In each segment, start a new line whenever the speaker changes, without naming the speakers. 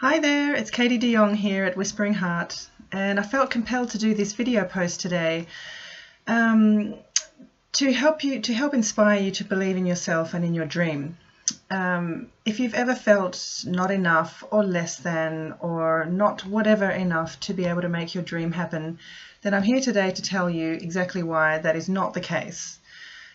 Hi there, it's Katie de Jong here at Whispering Heart, and I felt compelled to do this video post today to help inspire you to believe in yourself and in your dream. If you've ever felt not enough or less than or not whatever enough to be able to make your dream happen, then I'm here today to tell you exactly why that is not the case.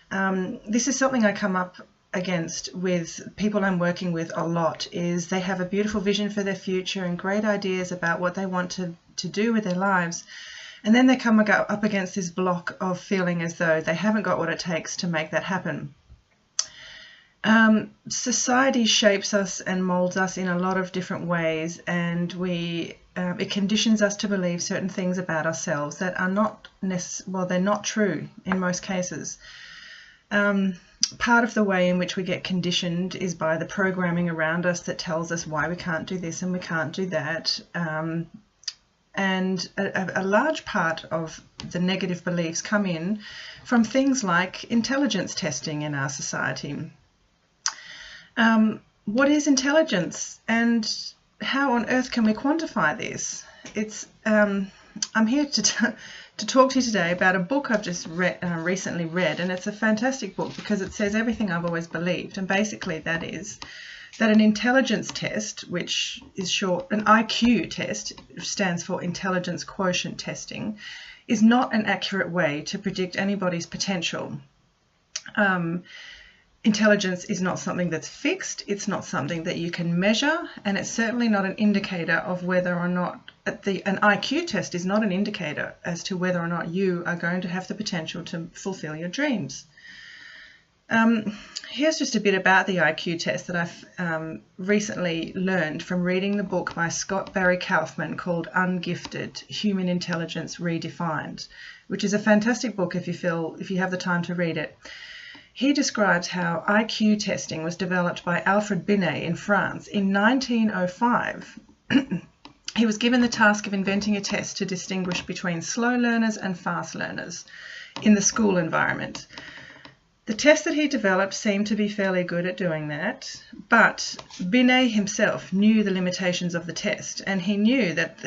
This is something I come up against with people I'm working with a lot. Is they have a beautiful vision for their future and great ideas about what they want to do with their lives, and then they come up against this block of feeling as though they haven't got what it takes to make that happen. Society shapes us and molds us in a lot of different ways, and it conditions us to believe certain things about ourselves that are not they're not true in most cases. Part of the way in which we get conditioned is by the programming around us that tells us why we can't do this and we can't do that. And a large part of the negative beliefs come in from things like intelligence testing in our society. What is intelligence, and how on earth can we quantify this? I'm here to talk to you today about a book I've just recently read, and it's a fantastic book because it says everything I've always believed, and basically that is that an intelligence test, which is short, an IQ test, stands for intelligence quotient testing, is not an accurate way to predict anybody's potential. Intelligence is not something that's fixed, it's not something that you can measure, and it's certainly not an indicator of whether or not an IQ test is not an indicator as to whether or not you are going to have the potential to fulfill your dreams. Here's just a bit about the IQ test that I've recently learned from reading the book by Scott Barry Kaufman called Ungifted: Human Intelligence Redefined, which is a fantastic book if you have the time to read it. He describes how IQ testing was developed by Alfred Binet in France in 1905. He was given the task of inventing a test to distinguish between slow learners and fast learners in the school environment. The test that he developed seemed to be fairly good at doing that, but Binet himself knew the limitations of the test, and he knew that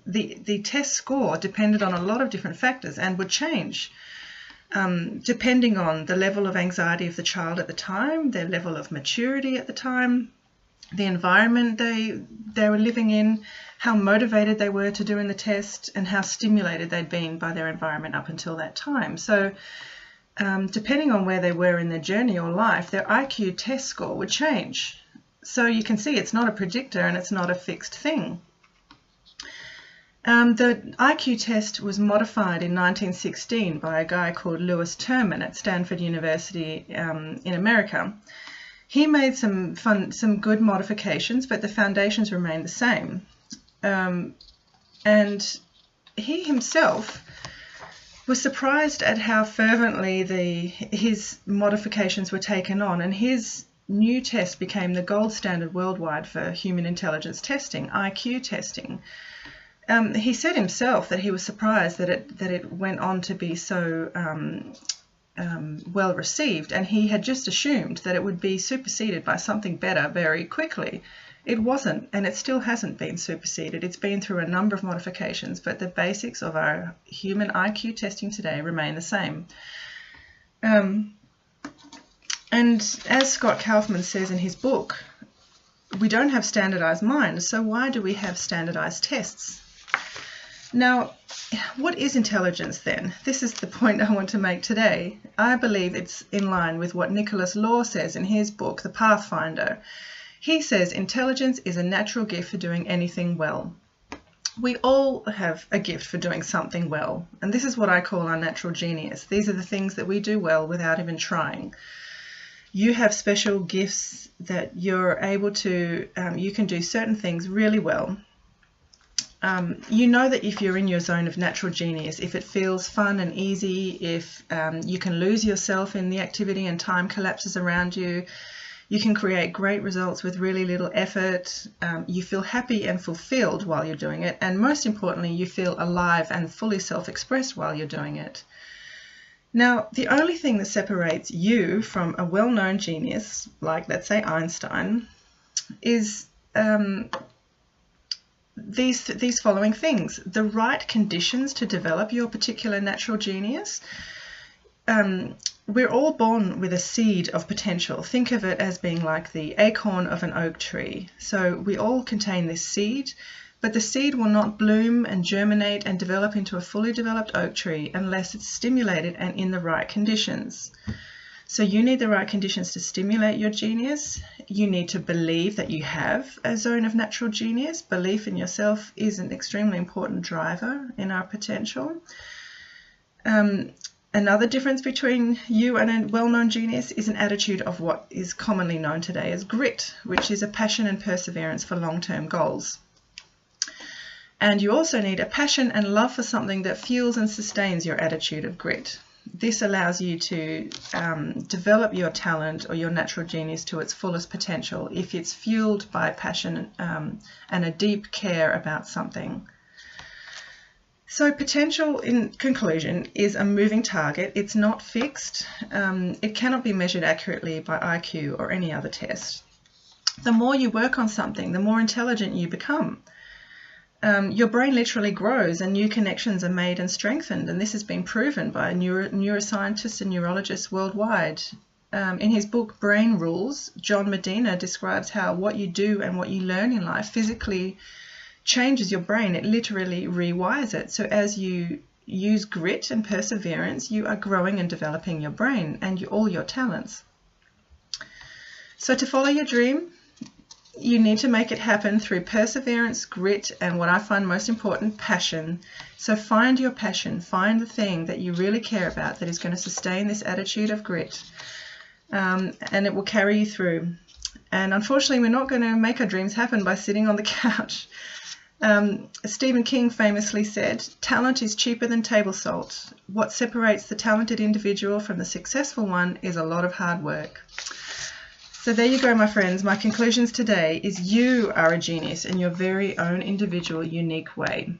the test score depended on a lot of different factors and would change depending on the level of anxiety of the child at the time, their level of maturity at the time, the environment they were living in, how motivated they were to doing the test, and how stimulated they'd been by their environment up until that time. So depending on where they were in their journey or life, their IQ test score would change. So you can see it's not a predictor and it's not a fixed thing. The IQ test was modified in 1916 by a guy called Lewis Terman at Stanford University in America. He made some good modifications, but the foundations remained the same. And he himself was surprised at how fervently his modifications were taken on, and his new test became the gold standard worldwide for human intelligence testing, IQ testing. He said himself that he was surprised that it went on to be so well received, and he had just assumed that it would be superseded by something better very quickly. It wasn't, and it still hasn't been superseded. It's been through a number of modifications, but the basics of our human IQ testing today remain the same. And as Scott Kaufman says in his book, we don't have standardized minds, so why do we have standardized tests? Now, what is intelligence then? This is the point I want to make today. I believe it's in line with what Nicholas Law says in his book, The Pathfinder. He says intelligence is a natural gift for doing anything well. We all have a gift for doing something well, and this is what I call our natural genius. These are the things that we do well without even trying. You have special gifts that you're able to, you can do certain things really well. You know that if you're in your zone of natural genius, if it feels fun and easy, if you can lose yourself in the activity and time collapses around you, you can create great results with really little effort, you feel happy and fulfilled while you're doing it, and most importantly, you feel alive and fully self-expressed while you're doing it. Now, the only thing that separates you from a well-known genius, like let's say Einstein, is these following things: the right conditions to develop your particular natural genius. We're all born with a seed of potential. Think of it as being like the acorn of an oak tree. So we all contain this seed, but the seed will not bloom and germinate and develop into a fully developed oak tree unless it's stimulated and in the right conditions. So you need the right conditions to stimulate your genius. You need to believe that you have a zone of natural genius. Belief in yourself is an extremely important driver in our potential. Another difference between you and a well-known genius is an attitude of what is commonly known today as grit, which is a passion and perseverance for long-term goals. And you also need a passion and love for something that fuels and sustains your attitude of grit. This allows you to develop your talent or your natural genius to its fullest potential if it's fueled by passion and a deep care about something. So potential, in conclusion, is a moving target. It's not fixed. It cannot be measured accurately by IQ or any other test. The more you work on something, the more intelligent you become. Your brain literally grows and new connections are made and strengthened, and this has been proven by neuroscientists and neurologists worldwide. In his book Brain Rules, John Medina describes how what you do and what you learn in life physically changes your brain. It literally rewires it. So as you use grit and perseverance, you are growing and developing your brain and all your talents. So to follow your dream, you need to make it happen through perseverance, grit, and what I find most important, passion. So find your passion, find the thing that you really care about that is going to sustain this attitude of grit, and it will carry you through. And unfortunately, we're not going to make our dreams happen by sitting on the couch. Stephen King famously said, "Talent is cheaper than table salt. What separates the talented individual from the successful one is a lot of hard work." So there you go, my friends. My conclusions today is you are a genius in your very own individual, unique way.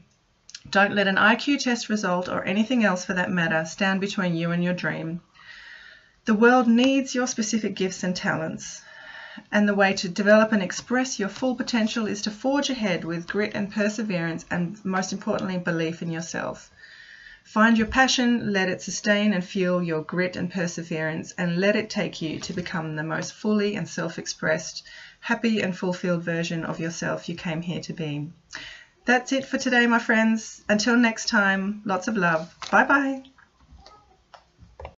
Don't let an IQ test result or anything else for that matter stand between you and your dream. The world needs your specific gifts and talents. And the way to develop and express your full potential is to forge ahead with grit and perseverance, and most importantly, belief in yourself. Find your passion, let it sustain and fuel your grit and perseverance, and let it take you to become the most fully and self-expressed, happy and fulfilled version of yourself you came here to be. That's it for today, my friends. Until next time, lots of love. Bye-bye.